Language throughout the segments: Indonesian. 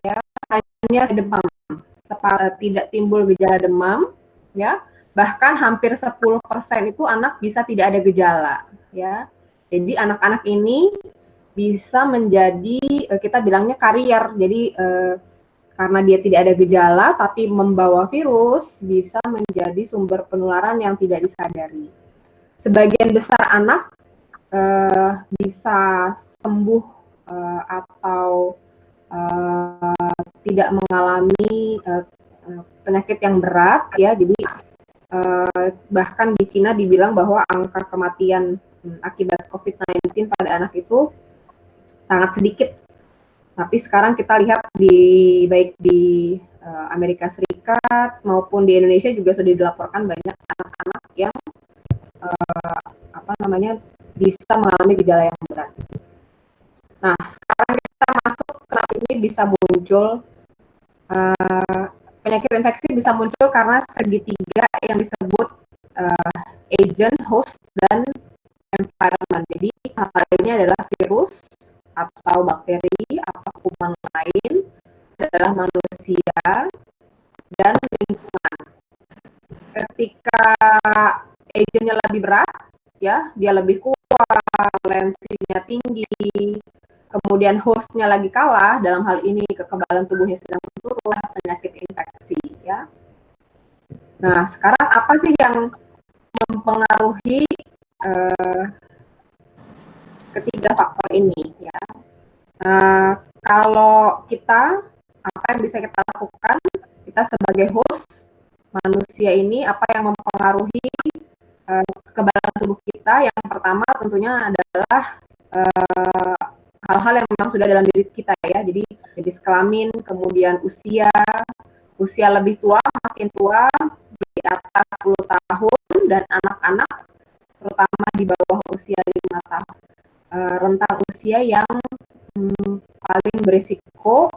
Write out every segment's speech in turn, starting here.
ya, hanya demam, tidak timbul gejala demam, ya. Bahkan hampir 10% itu anak bisa tidak ada gejala, ya. Jadi anak-anak ini bisa menjadi kita bilangnya karier. Jadi karena dia tidak ada gejala tapi membawa virus, bisa menjadi sumber penularan yang tidak disadari. Sebagian besar anak bisa sembuh atau tidak mengalami penyakit yang berat, ya. Jadi bahkan di Cina dibilang bahwa angka kematian akibat COVID-19 pada anak itu sangat sedikit. Tapi sekarang kita lihat baik di Amerika Serikat maupun di Indonesia juga sudah dilaporkan banyak anak-anak yang bisa mengalami gejala yang berat. Nah, sekarang kita masuk kenapa ini bisa muncul penyakit infeksi bisa muncul karena segitiga yang disebut agent, host, dan environment. Jadi hal ini adalah virus atau bakteri atau kuman lain, adalah manusia dan lingkungan. Ketika agentnya lebih berat, ya, dia lebih kuat, valensinya tinggi, kemudian hostnya lagi kalah, dalam hal ini kekebalan tubuhnya sedang menurun, penyakit infeksi, ya. Nah, sekarang apa sih yang mempengaruhi ketiga faktor ini, ya? Kalau kita, apa yang bisa kita lakukan, kita sebagai host manusia ini, apa yang mempengaruhi kekebalan tubuh kita? Yang pertama tentunya adalah hal-hal yang memang sudah dalam diri kita, ya. Jadi jenis kelamin, kemudian usia lebih tua, makin tua, di atas 10 tahun, dan anak-anak, terutama di bawah usia 5 tahun. Rentang usia yang paling berisiko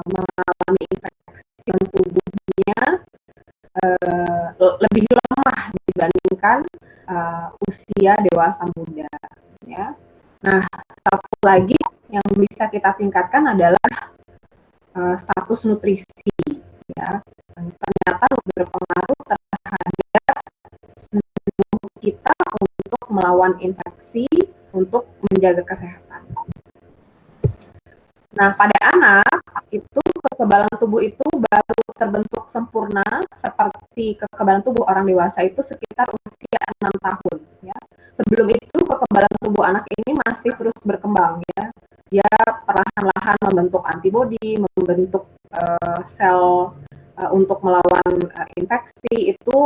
mengalami infeksi tubuhnya lebih lemah dibandingkan usia dewasa muda, ya. Nah, satu lagi yang bisa kita tingkatkan adalah status nutrisi, ya. Ternyata berpengaruh terhadap tubuh kita untuk melawan infeksi, untuk menjaga kesehatan. Nah, pada anak itu kekebalan tubuh itu baru terbentuk sempurna seperti kekebalan tubuh orang dewasa itu sekitar usia 6 tahun, ya. Sebelum itu kekebalan tubuh anak ini masih terus berkembang, ya. Dia perlahan-lahan membentuk antibodi, membentuk sel untuk melawan infeksi, itu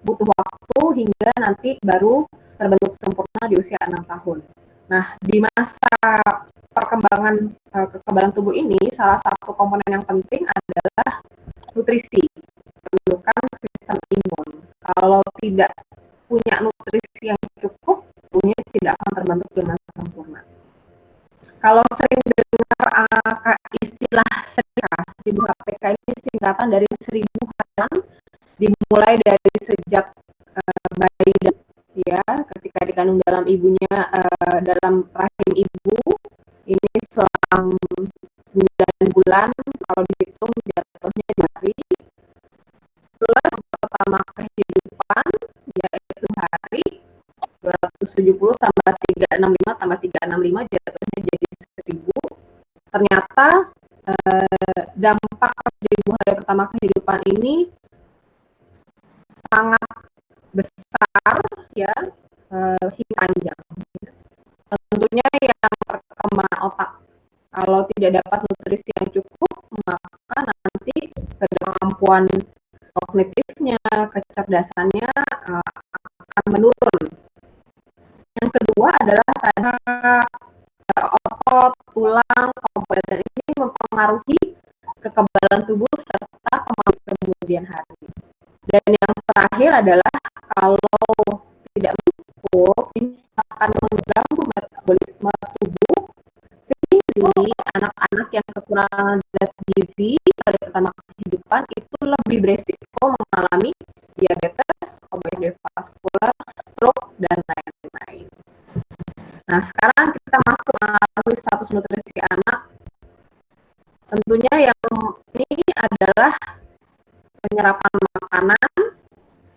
butuh waktu hingga nanti baru terbentuk sempurna di usia 6 tahun. Nah, di masa perkembangan kekebalan tubuh ini, salah satu komponen yang penting adalah nutrisi, pembentukan sistem imun. Kalau tidak punya nutrisi yang cukup, tubuhnya tidak akan terbentuk dengan sempurna. Kalau sering dengar istilah seribu HPK ini singkatan dari 1000 harian, dimulai dari sejak bayi, ya, ketika dikandung dalam ibunya, dalam rahim ibu, ini selang 9 bulan, kalau dihitung jatuhnya di hari, plus pertama kehidupan, yaitu hari, 270 tambah 365 tambah 365 jatuhnya jadi 1000. Ternyata dampak 1000 hari pertama kehidupan ini sangat besar, ya, hingga panjang. Tentunya yang perkembangan otak, kalau tidak dapat nutrisi yang cukup, maka nanti kemampuan kognitifnya, kecerdasannya akan menurun. Yang kedua adalah otot, tulang, komponen ini mempengaruhi kekebalan tubuh serta kemampuan kemudian hari. Dan yang terakhir adalah kalau tidak cukup, ini akan mengganggu metabolisme tubuh, sehingga anak-anak yang kekurangan zat gizi pada pertama kehidupan itu lebih beresiko mengalami diabetes, obesitas vaskular, stroke, dan lain-lain. Nah, sekarang kita masuk melalui status nutrisi anak. Tentunya yang ini adalah penyerapan makanan,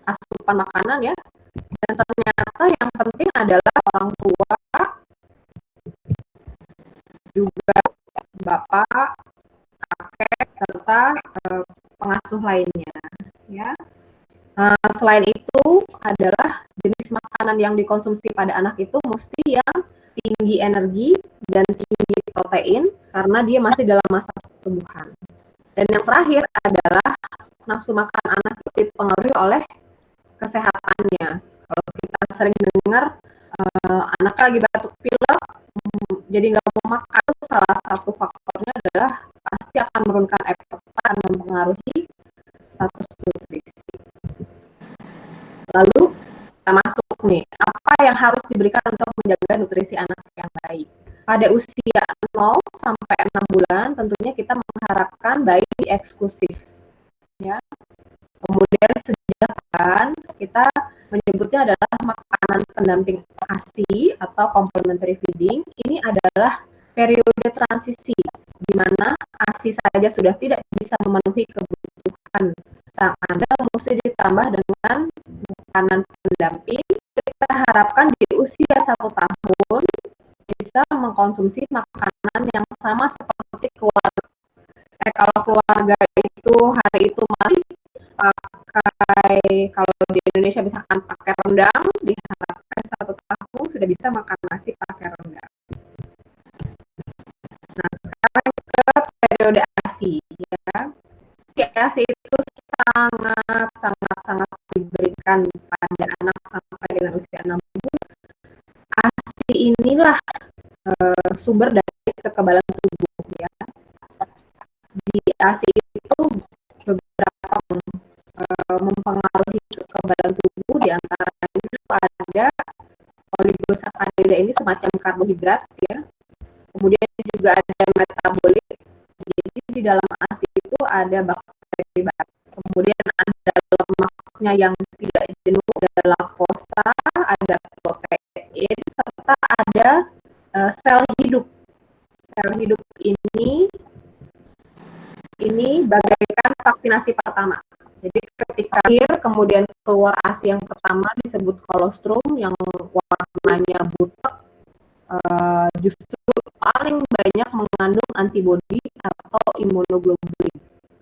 asupan makanan ya. Dan ternyata yang penting adalah orang tua, juga bapak, kakek, serta pengasuh lainnya. Ya. Selain itu adalah jenis makanan yang dikonsumsi pada anak itu mesti yang tinggi energi dan tinggi protein karena dia masih dalam masa pertumbuhan. Dan yang terakhir adalah nafsu makan anak itu dipengaruhi oleh kesehatannya. Kalau kita sering dengar anak lagi batuk pilek, jadi nggak mau makan, salah satu faktornya adalah pasti akan menurunkan efek dan mempengaruhi status nutrisi. Lalu kita masuk nih, apa yang harus diberikan untuk menjaga nutrisi anak yang baik? Pada usia 0 sampai 6 bulan tentunya kita mengharapkan bayi eksklusif. Ya. Kemudian sejak kapan kita menyebutnya adalah makanan pendamping ASI atau complementary feeding. Ini adalah periode transisi di mana ASI saja sudah tidak bisa memenuhi kebutuhan sang anak, mesti ditambah dengan makanan pendamping. Kita harapkan di usia 1 tahun bisa mengkonsumsi makanan yang sama seperti keluarga. Kalau keluarga itu hari itu masih pakai, kalau di Indonesia misalkan pakai rendang, diharapkan 1 tahun sudah bisa makan nasi pakai rendang. Nah, sekarang ke periode ASI ya. ASI itu sangat diberikan pada anak sampai dengan usia 6 bulan. ASI inilah sumber dari kekebalan tubuh ya. Di ASI itu beberapa mempengaruhi kekebalan tubuh, diantaranya itu ada oligosakarida, ini semacam karbohidrat ya. Kemudian juga ada metabolit, jadi di dalam ASI itu ada bakteri. Kemudian ada lemaknya yang tidak jenuh, ada laktosa, ada protein, serta ada sel hidup. Sel hidup ini bagaikan vaksinasi pertama. Jadi ketika akhir kemudian keluar ASI yang pertama disebut kolostrum yang warnanya butek, justru paling banyak mengandung antibodi atau imunoglobulin.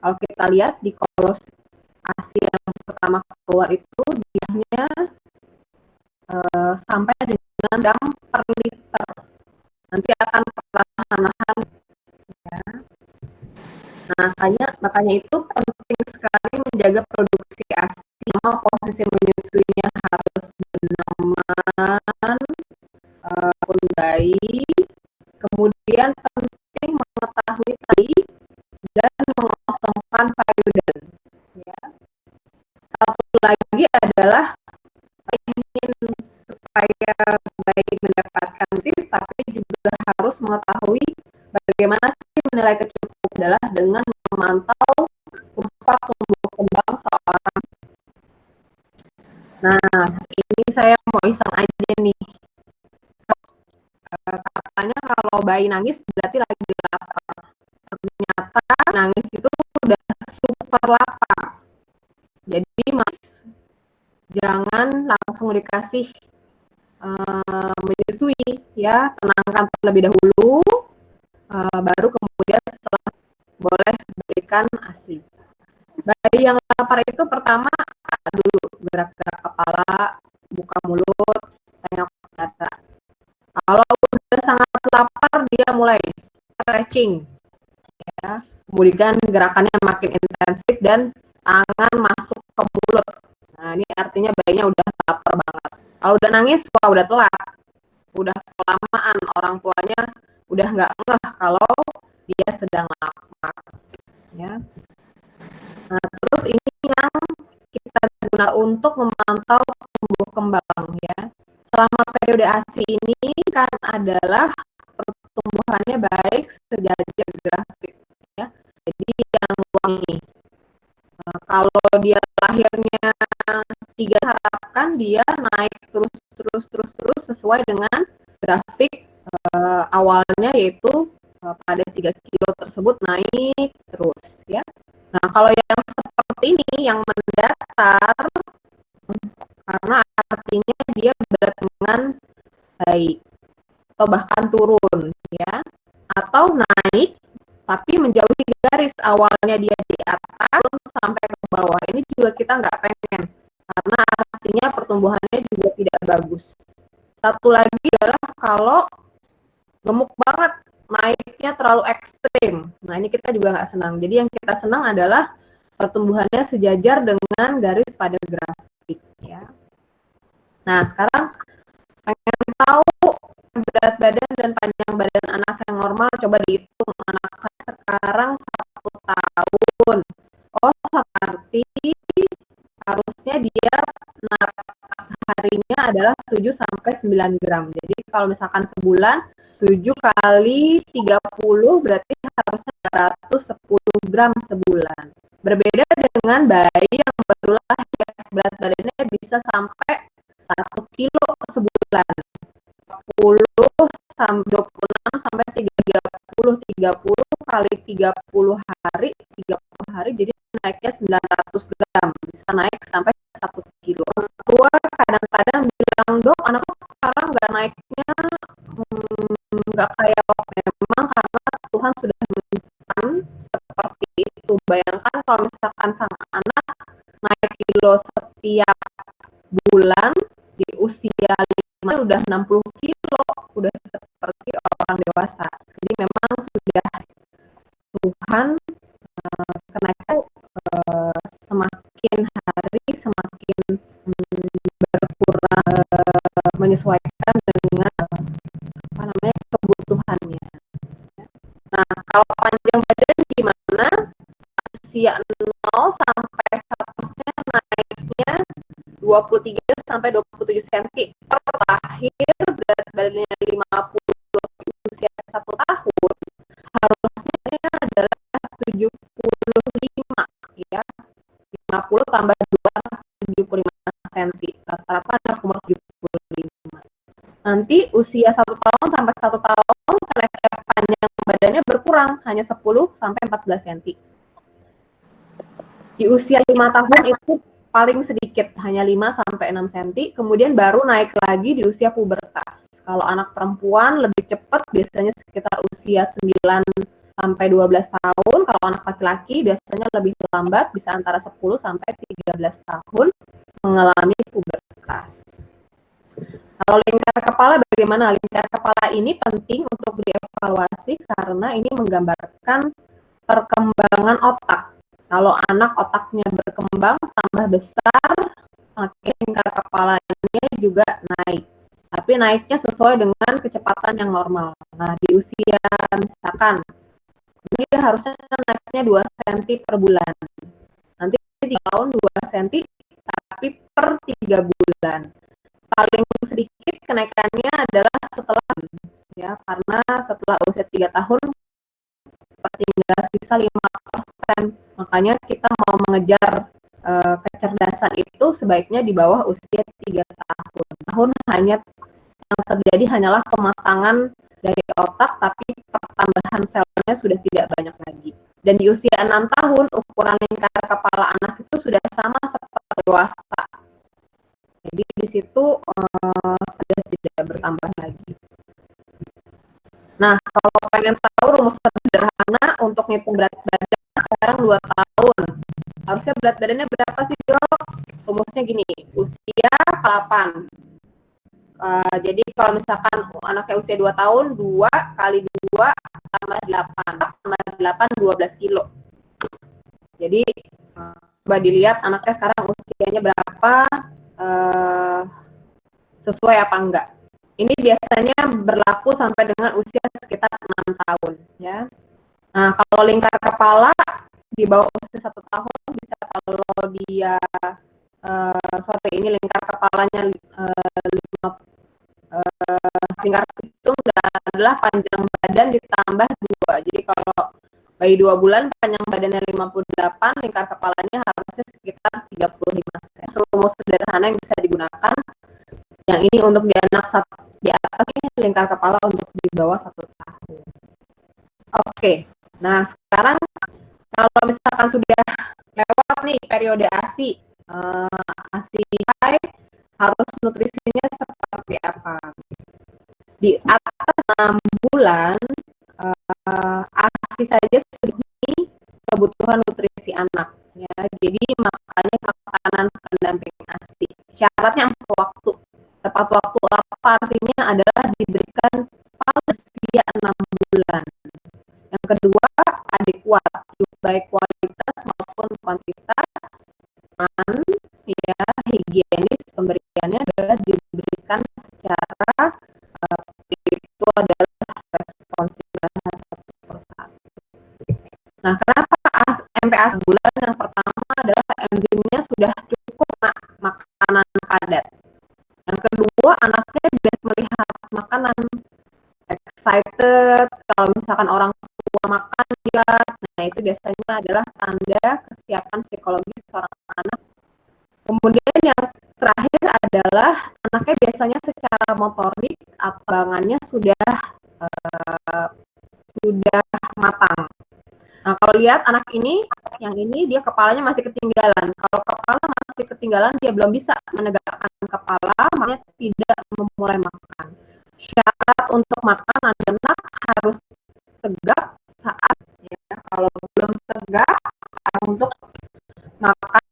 Kalau kita lihat di kolostrum ASI yang pertama keluar itu dianya sampai dengan gram per liter. Nanti akan perlahan-lahan ya. Nah, makanya itu penting sekali menjaga produksi ASI. Posisi menyusuinya harus nyaman, pun bayi. Kemudian penting mengetahui tadi dan mengosongkan payudara. Ya. Satu lagi adalah ingin supaya bayi mendapatkan ASI, tapi juga harus mengetahui bagaimana sih menilai kecukupan adalah dengan memantau kurva tumbuh kembang seorang. Nah, ini saya mau iseng aja nih. Katanya kalau bayi nangis berarti lagi lapar. Ternyata nangis itu udah super lapar. Jadi jangan langsung dikasih menyusui ya, tenangkan terlebih dahulu, baru kemudian setelah boleh berikan ASI. Bayi yang lapar itu pertama dulu gerak-gerak kepala, buka mulut, tengok ke dada. Kalau udah sangat lapar dia mulai stretching ya. Kemudian gerakannya makin intensif dan tangan masuk ke mulut. Nah, ini artinya bayinya udah lapar banget. Kalau udah nangis, wah udah telat. Udah kelamaan, orang tuanya udah nggak ngeh kalau dia sedang lapar. Ya. Nah, terus ini yang kita guna untuk memantau tumbuh kembang ya. Selama periode ASI ini kan adalah pertumbuhannya baik sejajar grafik ya. Jadi yang wangi. Kalau dia lahirnya 3, harapkan dia naik terus sesuai dengan grafik awalnya, yaitu pada 3 kilo tersebut naik terus ya. Nah, kalau yang seperti ini yang mendatar, karena artinya dia berat dengan baik atau bahkan turun ya, atau naik tapi menjauhi garis, awalnya dia di atas sampai ke bawah. Ini juga kita nggak pengen karena artinya pertumbuhannya juga tidak bagus. Satu lagi adalah kalau gemuk banget, naiknya terlalu ekstrim. Nah, ini kita juga nggak senang. Jadi yang kita senang adalah pertumbuhannya sejajar dengan garis pada grafik ya. Nah, sekarang pengen tahu berat badan dan panjang badan anak yang normal, coba dihitung. Anak saya sekarang 1 tahun. Oh, berarti harusnya dia nafas harinya adalah 7 sampai 9 gram. Jadi kalau misalkan sebulan 7 kali 30 berarti harusnya 210 gram sebulan. Berbeda dengan bayi yang baru lahir, berat badannya bisa sampai 1 kilo sebulan. 20 sampai 26 sampai 30 kali 30 hari, 30 hari jadi naiknya 900 gram, bisa naik sampai 1 kilo. Tua kadang-kadang bilang, dok, anakku sekarang nggak naiknya nggak kayak memang karena Tuhan sudah menentukan seperti itu. Bayangkan kalau misalkan sang anak naik kilo setiap bulan di usia 5 udah 60 kilo, udah seperti orang dewasa. Jadi memang sudah Tuhan kenaikan semakin hari semakin berkurang, menyesuaikan dengan apa namanya kebutuhannya. Nah, kalau panjang badan gimana? Usia 0 sampai 100-nya naiknya 23 sampai 27 cm per lahir, berat badannya 50 usia 1 tahun, harusnya adalah 75 ya. 50 tambah 2 75 cm. Rata-rata ada umur 75. Nanti usia 1 tahun sampai 1 tahun kenaikan panjang badannya berkurang hanya 10 sampai 14 cm. Di usia 5 tahun itu paling sedikit, hanya 5 sampai 6 cm, kemudian baru naik lagi di usia pubertas. Kalau anak perempuan lebih cepat, biasanya sekitar usia 9 sampai 12 tahun. Kalau anak laki-laki biasanya lebih lambat, bisa antara 10 sampai 13 tahun mengalami pubertas. Kalau lingkar kepala bagaimana? Lingkar kepala ini penting untuk dievaluasi karena ini menggambarkan perkembangan otak. Kalau anak otaknya berkembang tambah besar, maka lingkar kepalanya juga naik. Tapi naiknya sesuai dengan kecepatan yang normal. Nah, di usia misalkan ini harusnya naiknya 2 cm per bulan. Nanti 3 tahun 2 cm, tapi per 3 bulan. Paling sedikit kenaikannya adalah setelah ya, karena setelah usia 3 tahun tinggal sisa 5%. Makanya kita mau mengejar kecerdasan itu sebaiknya di bawah usia 3 tahun. Hanya yang terjadi hanyalah pematangan dari otak, tapi pertambahan selnya sudah tidak banyak lagi. Dan di usia 6 tahun, ukuran lingkar kepala anak itu sudah sama seperti dewasa. Jadi di situ sudah tidak bertambah lagi. Nah, kalau pengen tahu rumus sederhana untuk ngitung berat badan sekarang 2 tahun. Harusnya berat badannya berapa sih, dok? Rumusnya gini, usia 8. Jadi kalau misalkan anaknya usia 2 tahun, 2 kali 2 tambah 8. Tambah 8, 12 kilo. Jadi, coba dilihat anaknya sekarang usianya berapa, sesuai apa enggak. Ini biasanya berlaku sampai dengan usia sekitar 6 tahun. Ya. Nah, kalau lingkar kepala di bawah usia 1 tahun bisa kalau dia ini lingkar kepalanya lingkar itu adalah panjang badan ditambah 2. Jadi kalau bayi 2 bulan panjang badannya 58, lingkar kepalanya harusnya sekitar 35 cm. Rumus sederhana yang bisa digunakan. Yang ini untuk di anak di atas, ini lingkar kepala untuk di bawah 1 tahun. Oke, nah sekarang kalau misalkan sudah lewat nih periode ASI, ASI high, harus nutrisinya seperti apa? Di atas 6 bulan, ASI saja sudah memenuhi kebutuhan nutrisi anak. Ya, jadi makanya makanan pendamping ASI. Syaratnya tepat waktu. Tepat waktu apa artinya adalah diberikan pada usia 6 bulan. Yang kedua, adekuat, baik kualitas maupun kuantitas, dan ya higienis pemberiannya adalah diberikan secara itu adalah responsif satu persatu. Nah, kenapa MPAS bulan yang pertama adalah enzimnya sudah cukup makanan padat. Yang kedua, anaknya biasa melihat makanan excited, kalau misalkan orang tua makan lihat, nah itu biasanya adalah tanda kesiapan psikologis seorang anak. Kemudian yang terakhir adalah anaknya biasanya secara motorik atau bangannya sudah matang. Nah, kalau lihat anak ini, yang ini dia kepalanya masih ketinggalan. Kalau kepala masih ketinggalan, dia belum bisa menegakkan kepala, makanya tidak memulai makan. Syarat untuk makan anak harus tegak saat ya. Kalau belum tegak untuk makan.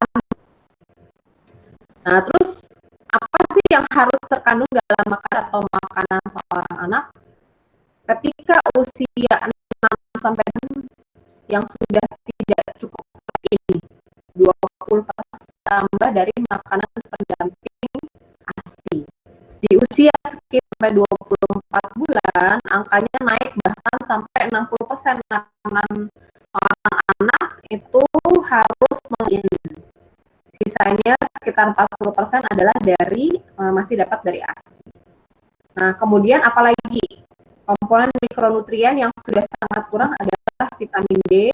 Nah, terus apa sih yang harus terkandung dalam makan atau makanan seorang anak? Ketika usia 6 sampai 6 yang sudah tidak cukup protein, 20% tambah dari makanan pendamping ASI. Di usia sekitar sampai 24 bulan, angkanya naik bahkan sampai 60%. Makanan orang anak itu harus mengirim. Sisanya sekitar 40% adalah dari masih dapat dari ASI. Nah, kemudian apalagi komponen mikronutrien yang sudah sangat kurang adalah vitamin D,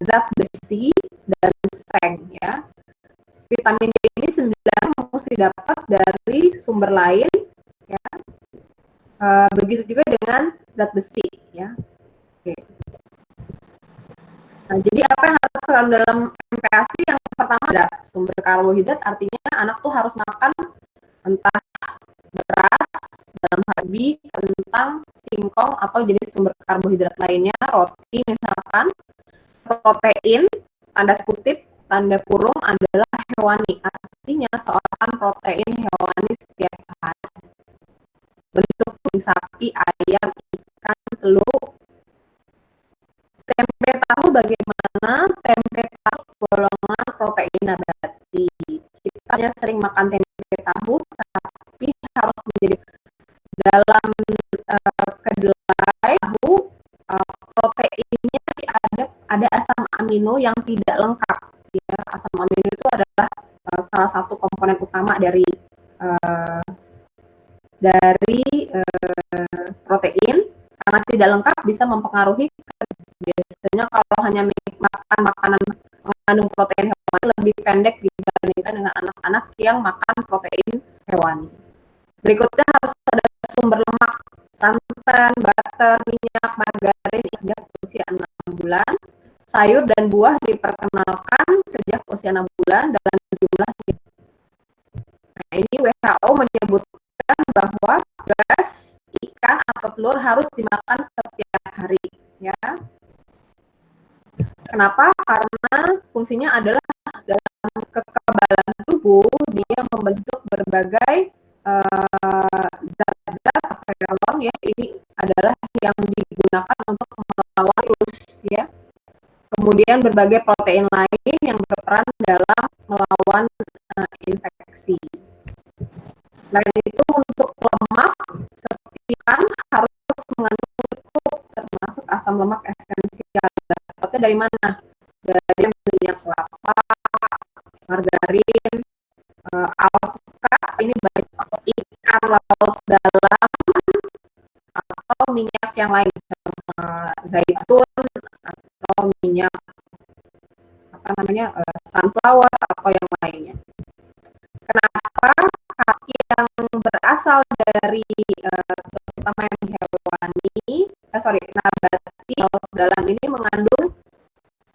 zat besi, dan seng ya. Vitamin D ini sebenarnya mesti dapat dari sumber lain ya. Begitu juga dengan zat besi ya. Oke. Nah, jadi apa yang harus dilakukan dalam MPASI? Yang pertama adalah sumber karbohidrat, artinya anak tuh harus makan entah beras, dalam hal ini kentang, singkong, atau jenis sumber karbohidrat lainnya, roti misalkan. Protein, tanda kutip, tanda kurung adalah hewani, artinya seorang protein hewani setiap hari. Bentuk sapi, ayam, ikan, telur. Tempe tahu bagaimana? Tempe tahu golongan protein nabati. Kita sering makan tempe tahu, tapi harus menjadi dalam kedelai tahu proteinnya ada asam amino yang tidak lengkap. Ya, asam amino itu adalah salah satu komponen utama dari protein. Karena tidak lengkap bisa mempengaruhi. Biasanya kalau hanya makan makanan mengandung protein hewani lebih pendek dibandingkan dengan anak-anak yang makan protein hewani. Berikutnya harus ada sumber lemak, santan, butter, minyak, margarin sejak usia 6 bulan. Sayur dan buah diperkenalkan sejak usia 6 bulan dalam jumlah. Nah, ini WHO menyebutkan bahwa gas, ikan, atau telur harus dimakan setiap hari. Ya. Kenapa? Karena fungsinya adalah dalam kekebalan tubuh, dia membentuk berbagai zat-zat atau hormon ya, ini adalah yang digunakan untuk melawan virus ya. Kemudian berbagai protein lain yang berperan dalam melawan infeksi. Selain itu untuk lemak seperti ikan harus mengandung cukup termasuk asam lemak esensial. Dapatnya dari mana? Dari minyak kelapa, margarin, alpukat, ini banyak ikan laut dalam atau minyak yang lain, zaitun atau minyak sunflower atau yang lainnya. Kenapa? Yang berasal dari terutama yang hewani, nabati ini mengandung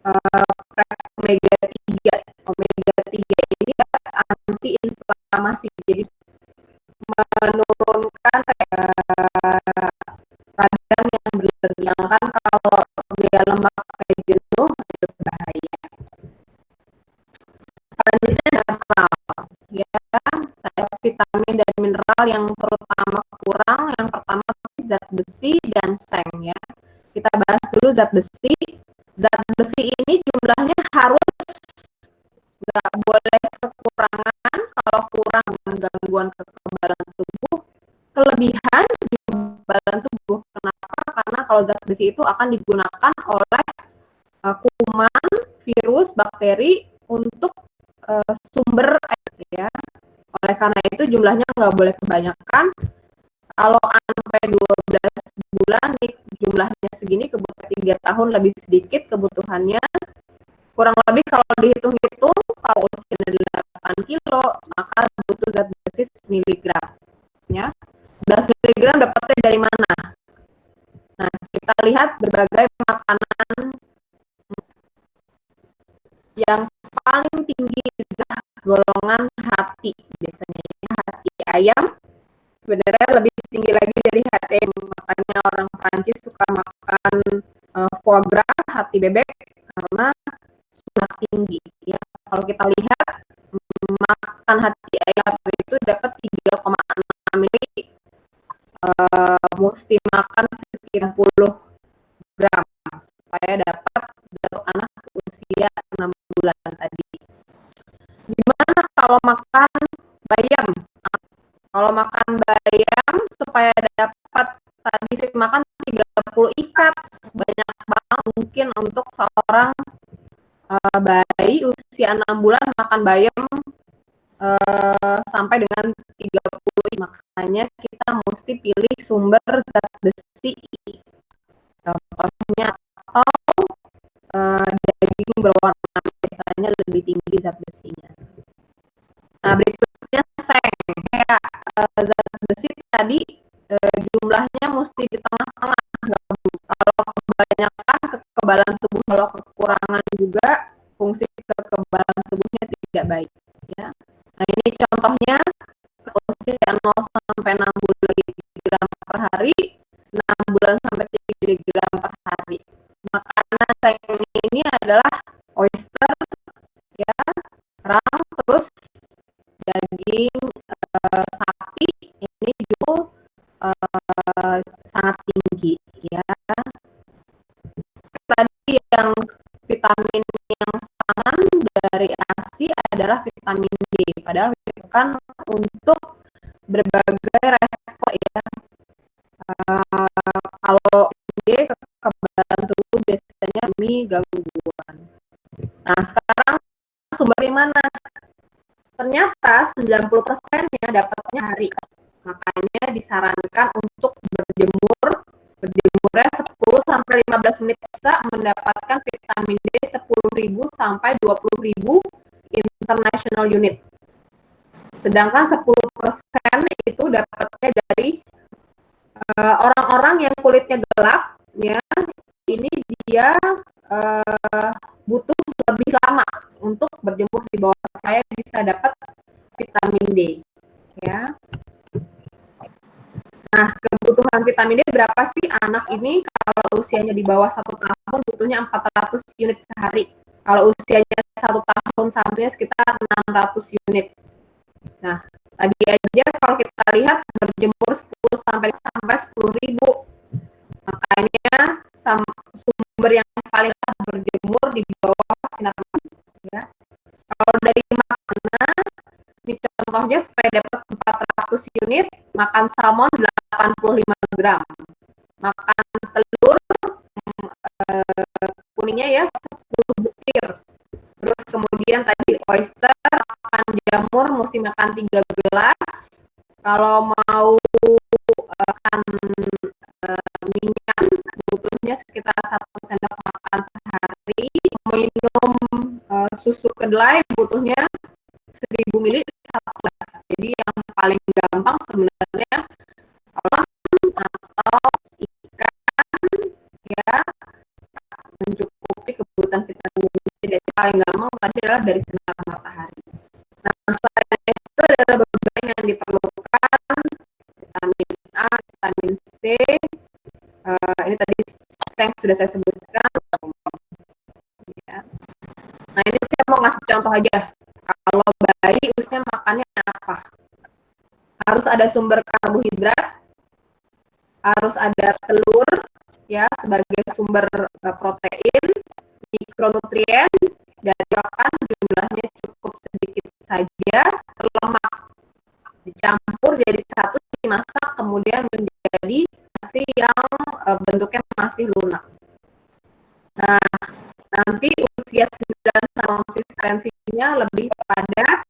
omega 3. Omega 3 ini anti-inflamasi, jadi menurunkan radang yang berlebihan. Kan kalau dia lemak kayak jenuh itu bahaya. Selanjutnya ada mineral, ya, vitamin dan mineral yang terutama kurang. Yang pertama zat besi dan seng, ya. Kita bahas dulu zat besi. Zat besi ini jumlahnya harus nggak boleh kekurangan. Kalau kurang gangguan kekebalan tubuh, kelebihan kekebalan tubuh. Kenapa? Karena kalau zat besi itu akan digunakan oleh kuman, virus, bakteri untuk sumber air, ya. Oleh karena itu jumlahnya nggak boleh kebanyakan. Kalau sampai 12 bulan nih jumlahnya segini, kebutuhan 3 tahun lebih sedikit kebutuhannya. Kurang lebih kalau dihitung-hitung, kalau usianya 8 kilo, maka butuh zat besi 10 miligram. Ya. 11 miligram dapatnya dari mana? Nah, kita lihat berbagai makanan yang paling tinggi zat golongan hati. Biasanya hati ayam, sebenarnya lebih tinggi lagi dari hati ayam. Makanya orang Prancis suka makan foie gras, hati bebek, karena sangat tinggi. Ya, kalau kita lihat makan hati ayam itu dapat 3,6 mili, mesti makan sekitar 10 gram supaya dapat untuk anak usia 6 bulan tadi. Gimana kalau makan bayam? Kalau makan bayam supaya dapat tadi makan 30 ikat, banyak banget mungkin untuk seorang bayi usia 6 bulan makan bayam sampai dengan 30. Makanya kita mesti pilih sumber zat besi, contohnya, atau daging berwarna, biasanya lebih tinggi zat besinya. Nah, berikutnya seng. Ya, zat besi tadi jumlahnya mesti di tengah-tengah. Kalau kebanyakan kekebalan tubuh, kalau kekurangan juga fungsi kekebalan tubuhnya tidak baik. Ya. Nah, ini contohnya usia 0 sampai 6 bulan 3 gram per hari, 6 bulan sampai 3 gram per hari. Makanan seng ini adalah oyster, ya, kerang, terus daging sapi ini juga sangat tinggi, ya. Tadi yang vitamin yang sangat dari ASI adalah vitamin D, padahal itu kan untuk berbagai resiko, ya. Kalau D kekebalan tubuh biasanya gangguan. Nah, sekarang sumber dari mana? Ternyata 90%-nya dapatnya hari. Makanya disarankan untuk berjemurnya 10 sampai 15 menit bisa mendapatkan vitamin D 10.000 sampai 20.000 international unit. Sedangkan 10% itu dapatnya dari orang-orang yang kulitnya gelap, ya. Ini dia butuh lebih lama untuk berjemur di bawah saya bisa dapat vitamin D, ya. Nah, kebutuhan vitamin D berapa sih anak ini? Kalau usianya di bawah 1 tahun butuhnya 400 unit sehari. Kalau usianya 1 tahun sampai sekitar 600 unit. Nah, tadi aja kalau kita lihat berjemur 10 sampai 10.000. Makanya sumber yang paling berjemur di bawah sinar matahari, ya. Kalau dari makanan, ini contohnya supaya dapat 400 unit, makan salmon 85 gram, makan telur kuningnya, ya, 10 butir. Terus kemudian tadi oyster, makan jamur mesti makan 3 gelas. Kalau mau makan minyak butuhnya sekitar 1 sendok makan sehari. Minum susu kedelai butuhnya 1000 ml 1 gelas. Jadi yang paling gampang sebenarnya atau ikan, ya, mencukupi kebutuhan vitamin D. Jadi paling gampang tadi adalah dari sinar matahari. Nah, selain itu adalah beberapa yang diperlukan, vitamin A, vitamin C. Ini tadi yang sudah saya sebutkan. Ya. Nah, ini saya mau ngasih contoh aja. Kalau bayi usia makannya apa? Harus ada sumber karbohidrat, harus ada telur ya sebagai sumber protein, mikronutrien, dan makan jumlahnya cukup sedikit saja, lemak dicampur jadi satu, dimasak, kemudian menjadi nasi yang bentuknya masih lunak. Nah, nanti usia 9 tahun konsistensinya lebih pada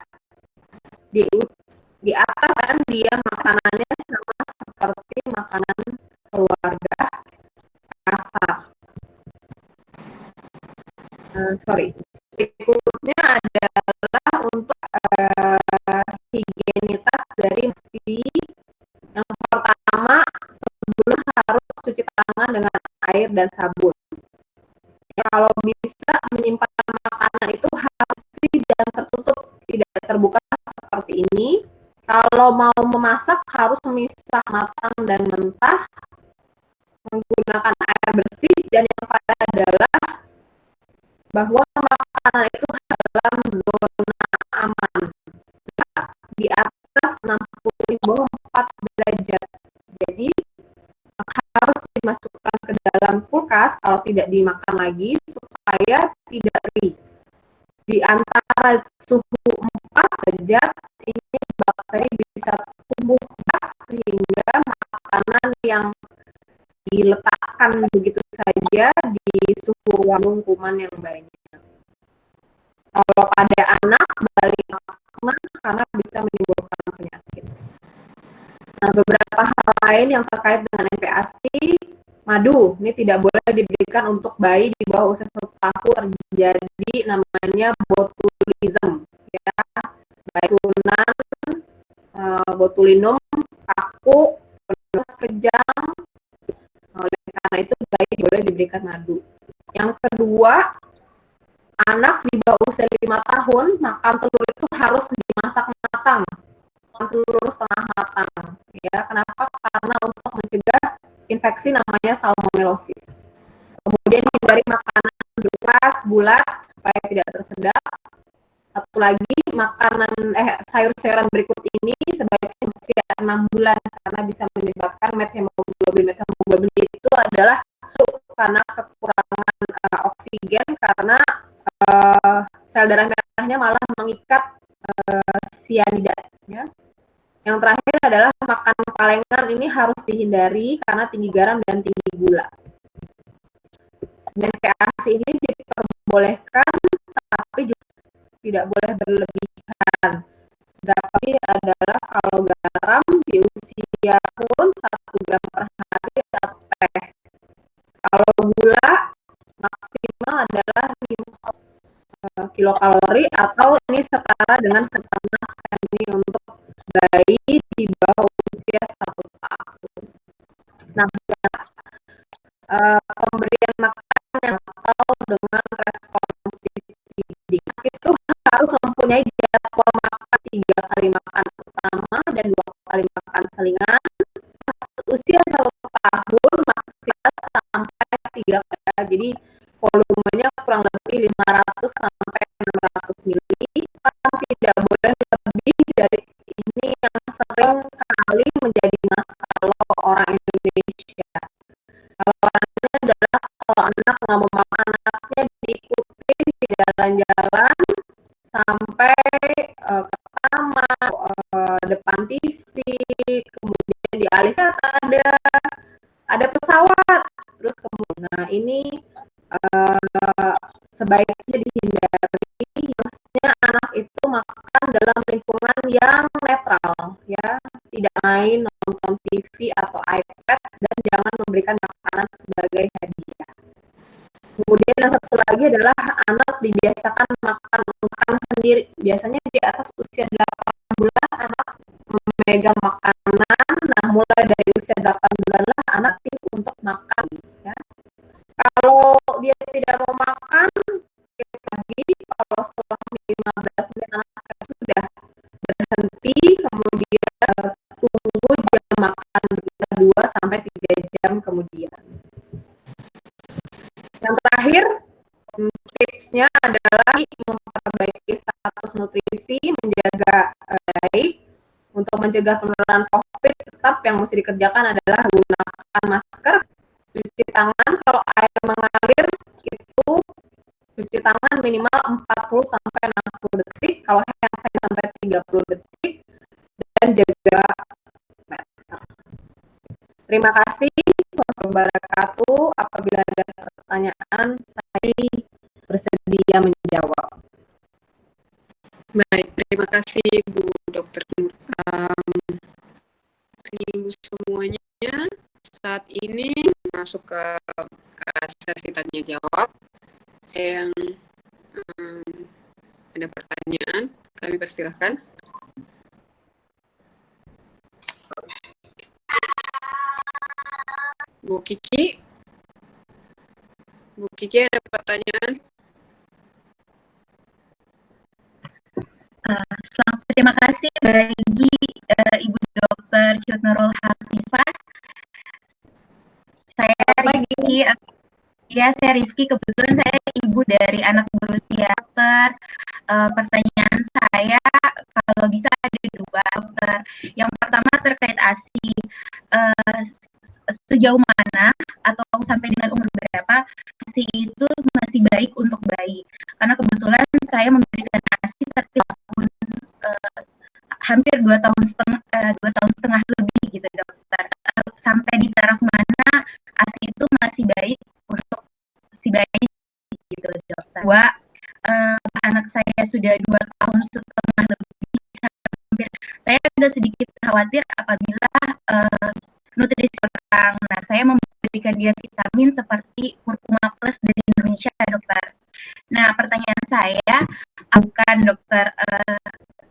di atas kan dia makanannya sama seperti makanan keluarga kasar. Berikutnya adalah untuk higienitas dari mesti yang pertama sebelum harus cuci tangan dengan air dan sabun. Ya, kalau bisa menyimpan makanan itu harus dan tertutup, tidak terbuka seperti ini. Kalau mau memasak harus memisah matang dan mentah, menggunakan air bersih, dan yang pada adalah bahwa makanan itu dalam zona aman di atas 60,4 derajat. Jadi harus dimasukkan ke dalam kulkas kalau tidak dimakan lagi supaya tidak ri. Di antara suhu 4 derajat ini bakteri bisa tumbuh sehingga makanan yang diletakkan begitu saja di suhu ruang lingkungan yang banyak. Kalau pada anak balik karena bisa menimbulkan penyakit. Nah, beberapa hal lain yang terkait dengan MPASI, madu ini tidak boleh diberikan untuk bayi di bawah usia 1 tahun, terjadi namanya botulism, ya, baikunan, botulinum, kaku, penuh kejang. Oleh karena itu bayi boleh diberikan madu. Yang kedua, anak di bawah usia 5 tahun makan telur itu harus dimasak matang, telur setengah matang. Ya, kenapa? Karena untuk mencegah infeksi namanya salmonellosis. Kemudian hindari makanan keras, bulat supaya tidak tersedak. Satu lagi, makanan sayur-sayuran berikut ini sebaiknya usia 6 bulan karena bisa menyebabkan methemoglobin. Methemoglobin itu adalah karena kekurangan oksigen karena sel darah merahnya malah mengikat sianida. Ya. Yang terakhir adalah makan kalengan ini harus dihindari karena tinggi garam dan tinggi gula. MPASI ini diperbolehkan tapi juga tidak boleh berlebihan. Tapi adalah kalau garam di usia pun 1 gram per hari atau teh. Kalau gula maksimal adalah 5 kilokalori atau ini setara dengan setengah ini untuk bayi di bawah usia 1 tahun. Nah, pemberian makanan atau dengan responsif feeding itu harus mempunyai jadwal makan 3 kali makan utama dan 2 kali makan selingan. Usia 1 tahun maksimal sampai 3 kali. Jadi volumenya kurang lebih 500 sampai 600 mili. Tidak boleh lebih dari ini yang sering kali menjadi masalah orang Indonesia. Kalau anaknya adalah kalau anak nggak mau makan, anaknya diikuti di jalan-jalan sampai ke taman, depan TV, kemudian dialihkan ada pesawat, terus kemudian nah ini sebaiknya dihindari. Maksudnya anak itu makan dalam lingkungan yang netral, ya, tidak main nonton TV atau iPad dan jangan memberikan makanan sebagai hadiah. Kemudian yang satu lagi adalah anak dibiasakan makan sendiri. Biasanya di atas usia 8 bulan anak memegang makanan. Nah, mulai dari usia 8 bulan lah anak untuk makan. Ya. Kalau dia tidak mau makan, lagi kalau setelah 15 menit anak sudah berhenti, kemudian tunggu jam makan 2 sampai 3 jam kemudian. Yang terakhir, tipsnya adalah memperbaiki status nutrisi, menjaga baik. Untuk mencegah penularan COVID, tetap yang mesti dikerjakan adalah gunakan masker, cuci tangan. Kalau air mengalir itu cuci tangan minimal 40 sampai 60 detik, kalau hand sanitizer sampai 30 detik, dan jaga meter. Terima kasih. Wassalamualaikum warahmatullahi wabarakatuh. Apabila ada pertanyaan, saya bersedia menjawab. Baik, terima kasih Bu Dr. Nur. Ibu semuanya, saat ini masuk ke sesi tanya jawab. Saya yang ada pertanyaan, kami persilahkan. Bu Kiki ada pertanyaan? Terima kasih bagi Ibu Dr. Cut Nurul Hafifah. Saya Rizky, kebetulan saya ibu dari anak berusia dokter. Pertanyaan saya, kalau bisa ada 2 dokter. Yang pertama terkait ASI. Sejauh mana atau sampai dengan umur berapa ASI itu masih baik untuk bayi? Karena kebetulan saya memberikan ASI tahun hampir 2 tahun setengah lebih gitu dokter. Sampai di taraf mana ASI itu masih baik untuk si bayi gitu dokter. Anak saya sudah 2 tahun setengah lebih, hampir saya agak sedikit khawatir apabila nutrisi kurang. Nah, saya memberikan dia vitamin seperti Kurkuma Plus dari Indonesia dokter. Nah, pertanyaan saya, bukan dokter,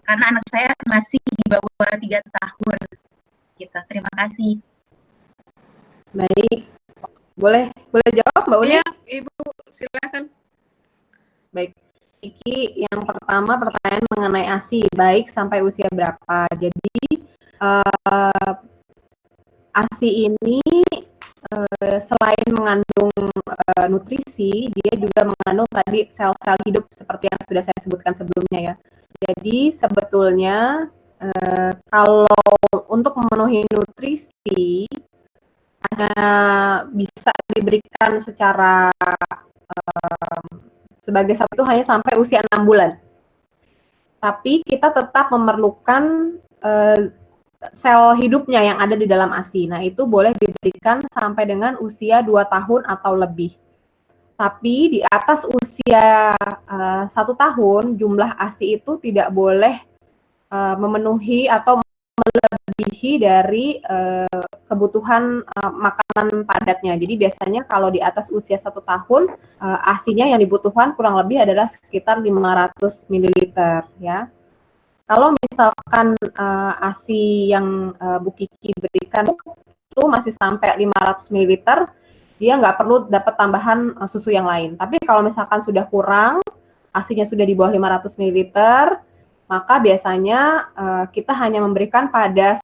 karena anak saya masih di bawah 3 tahun. Gitu. Terima kasih. Baik. Boleh jawab Mbak Uli? Ya, Ibu silakan. Baik. Iki yang pertama pertanyaan mengenai ASI, baik sampai usia berapa. Jadi ASI ini selain mengandung nutrisi, dia juga mengandung tadi sel-sel hidup seperti yang sudah saya sebutkan sebelumnya ya. Jadi sebetulnya kalau untuk memenuhi nutrisi bisa diberikan secara sebagai satu itu hanya sampai usia 6 bulan. Tapi kita tetap memerlukan sel hidupnya yang ada di dalam ASI. Nah, itu boleh diberikan sampai dengan usia 2 tahun atau lebih. Tapi di atas usia 1 tahun, jumlah ASI itu tidak boleh memenuhi atau melebihi dari kebutuhan makanan padatnya. Jadi biasanya kalau di atas usia 1 tahun, ASI-nya yang dibutuhkan kurang lebih adalah sekitar 500 ml ya. Kalau misalkan ASI yang Bu Kiki berikan itu masih sampai 500 ml, dia nggak perlu dapat tambahan susu yang lain. Tapi kalau misalkan sudah kurang, ASI-nya sudah di bawah 500 ml, maka biasanya kita hanya memberikan pada